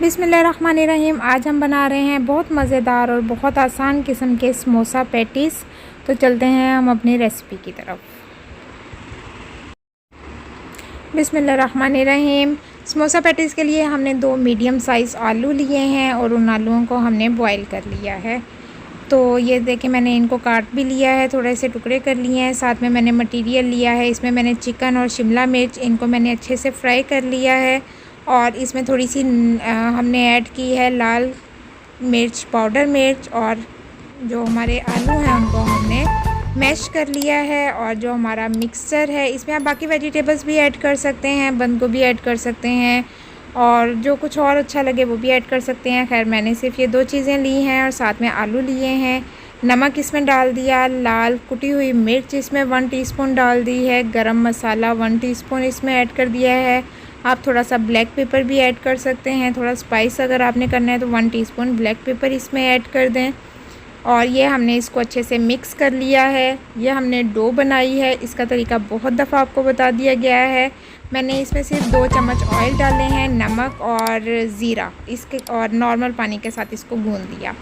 बिस्मिल्लाहिर्रहमानिर्रहीम। आज हम बना रहे हैं बहुत मज़ेदार और बहुत आसान किस्म के समोसा पैटीज़। तो चलते हैं हम अपनी रेसिपी की तरफ। बिस्मिल्लाहिर्रहमानिर्रहीम। समोसा पैटीज़ के लिए हमने 2 मीडियम साइज़ आलू लिए हैं और उन आलूओं को हमने बॉईल कर लिया है। तो ये देखिए, मैंने इनको काट भी लिया है, थोड़े से टुकड़े कर लिए हैं। साथ में मैंने मटीरियल लिया है, इसमें मैंने चिकन और शिमला मिर्च, इनको मैंने अच्छे से फ्राई कर लिया है। और इसमें थोड़ी सी हमने ऐड की है लाल मिर्च पाउडर मिर्च, और जो हमारे आलू हैं उनको हमने मैश कर लिया है। और जो हमारा मिक्सचर है, इसमें आप बाकी वेजिटेबल्स भी ऐड कर सकते हैं, बंद गोभी ऐड कर सकते हैं और जो कुछ और अच्छा लगे वो भी ऐड कर सकते हैं। खैर, मैंने सिर्फ ये 2 चीज़ें ली हैं और साथ में आलू लिए हैं। नमक इसमें डाल दिया, लाल कुटी हुई मिर्च इसमें 1 टीस्पून डाल दी है, गरम मसाला 1 टीस्पून इसमें ऐड कर दिया है। आप थोड़ा सा ब्लैक पेपर भी ऐड कर सकते हैं, थोड़ा स्पाइस अगर आपने करना है तो 1 टीस्पून ब्लैक पेपर इसमें ऐड कर दें। और ये हमने इसको अच्छे से मिक्स कर लिया है। ये हमने डो बनाई है, इसका तरीका बहुत दफ़ा आपको बता दिया गया है। मैंने इसमें सिर्फ 2 चम्मच ऑयल डाले हैं, नमक और ज़ीरा इसके, और नॉर्मल पानी के साथ इसको गूँध दिया।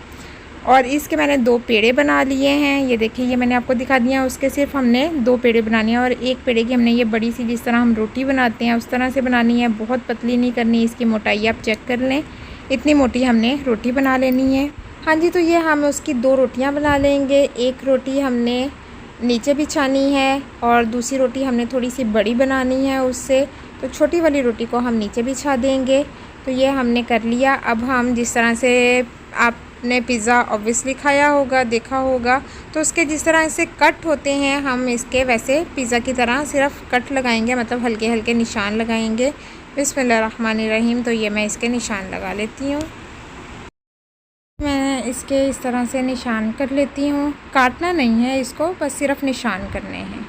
और इसके मैंने 2 पेड़े बना लिए हैं। ये देखिए, ये मैंने आपको दिखा दिया। उसके सिर्फ हमने 2 पेड़े बनाने हैं और 1 पेड़े की हमने ये बड़ी सी, जिस तरह हम रोटी बनाते हैं उस तरह से बनानी है। बहुत पतली नहीं करनी, इसकी मोटाई आप चेक कर लें, इतनी मोटी हमने रोटी बना लेनी है। हाँ जी, तो ये हम उसकी 2 रोटियाँ बना लेंगे। एक रोटी हमने नीचे बिछानी है और दूसरी रोटी हमने थोड़ी सी बड़ी बनानी है उससे, तो छोटी वाली रोटी को हम नीचे बिछा देंगे। तो ये हमने कर लिया। अब हम जिस तरह से आपने पिज़्ज़ा ऑब्वियसली खाया होगा, देखा होगा, तो उसके जिस तरह से कट होते हैं, हम इसके वैसे पिज़्ज़ा की तरह सिर्फ कट लगाएंगे, मतलब हल्के हल्के निशान लगाएंगे। बिस्मिल्लाहिर्रहमानिर्रहीम। तो ये मैं इसके निशान लगा लेती हूँ। मैं इसके इस तरह से निशान कर लेती हूँ। काटना नहीं है इसको, बस सिर्फ निशान करने हैं।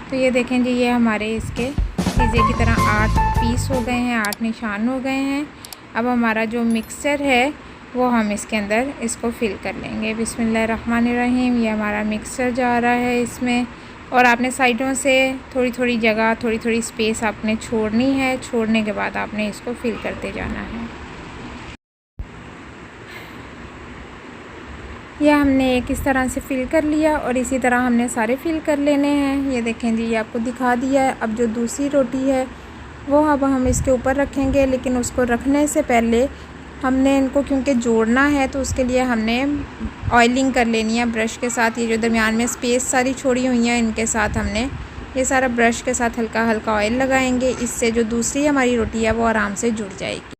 तो ये देखें जी, ये हमारे इसके पिज़्ज़े की तरह 8 पीस हो गए हैं, 8 निशान हो गए हैं। अब हमारा जो मिक्सचर है वो हम इसके अंदर इसको फिल कर लेंगे। बिस्मिल्लाहिर्रहमानिर्रहीम। ये हमारा मिक्सचर जा रहा है इसमें, और आपने साइडों से थोड़ी थोड़ी जगह, थोड़ी थोड़ी स्पेस आपने छोड़नी है। छोड़ने के बाद आपने इसको फिल करते जाना है। यह हमने एक इस तरह से फ़िल कर लिया और इसी तरह हमने सारे फ़िल कर लेने हैं। ये देखें जी, ये आपको दिखा दिया है। अब जो दूसरी रोटी है वो अब हम इसके ऊपर रखेंगे, लेकिन उसको रखने से पहले हमने इनको क्योंकि जोड़ना है, तो उसके लिए हमने ऑयलिंग कर लेनी है ब्रश के साथ। ये जो दरमियान में स्पेस सारी छोड़ी हुई है, इनके साथ हमने ये सारा ब्रश के साथ हल्का हल्का ऑयल लगाएंगे। इससे जो दूसरी हमारी रोटी है वो आराम से जुड़ जाएगी।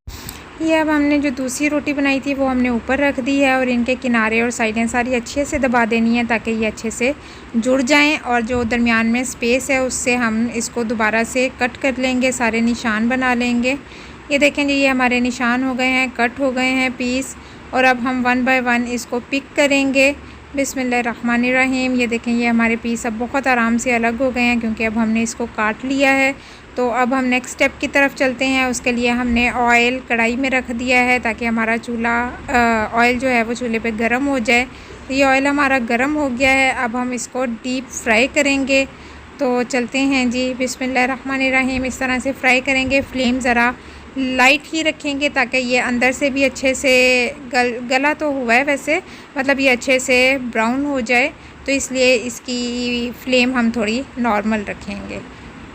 ये अब हमने जो दूसरी रोटी बनाई थी वो हमने ऊपर रख दी है और इनके किनारे और साइडें सारी अच्छे से दबा देनी है ताकि ये अच्छे से जुड़ जाएं। और जो दरमियान में स्पेस है उससे हम इसको दोबारा से कट कर लेंगे, सारे निशान बना लेंगे। ये देखें जी, ये हमारे निशान हो गए हैं, कट हो गए हैं पीस। और अब हम 1 बाय 1 इसको पिक करेंगे। बिस्मिल्लाहिर्रहमानिर्रहीम। ये देखें, ये हमारे पीस अब बहुत आराम से अलग हो गए हैं क्योंकि अब हमने इसको काट लिया है। तो अब हम नेक्स्ट स्टेप की तरफ चलते हैं। उसके लिए हमने ऑयल कढ़ाई में रख दिया है ताकि हमारा चूल्हा ऑयल जो है वो चूल्हे पे गर्म हो जाए। तो ये ऑयल हमारा गर्म हो गया है। अब हम इसको डीप फ्राई करेंगे। तो चलते हैं जी। बिस्मिल्लाहिर्रहमानिर्रहीम। इस तरह से फ्राई करेंगे। फ्लेम ज़रा लाइट ही रखेंगे ताकि ये अंदर से भी अच्छे से गला तो हुआ है वैसे, मतलब ये अच्छे से ब्राउन हो जाए, तो इसलिए इसकी फ्लेम हम थोड़ी नॉर्मल रखेंगे।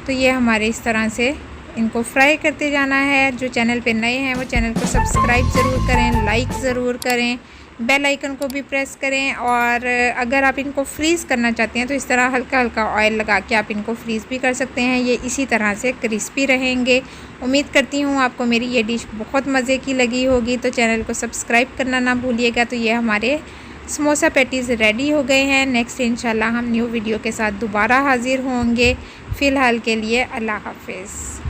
तो ये हमारे इस तरह से इनको फ्राई करते जाना है। जो चैनल पे नए हैं वो चैनल को सब्सक्राइब ज़रूर करें, लाइक ज़रूर करें, बेल आइकन को भी प्रेस करें। और अगर आप इनको फ्रीज़ करना चाहते हैं तो इस तरह हल्का हल्का ऑयल लगा के आप इनको फ्रीज़ भी कर सकते हैं। ये इसी तरह से क्रिस्पी रहेंगे। उम्मीद करती हूँ आपको मेरी ये डिश बहुत मज़े की लगी होगी। तो चैनल को सब्सक्राइब करना ना भूलिएगा। तो ये हमारे समोसा पैटीज़ रेडी हो गए हैं। नेक्स्ट इंशाल्लाह हम न्यू वीडियो के साथ दोबारा हाज़िर होंगे। फ़िलहाल के लिए अल्लाह हाफ़िज़।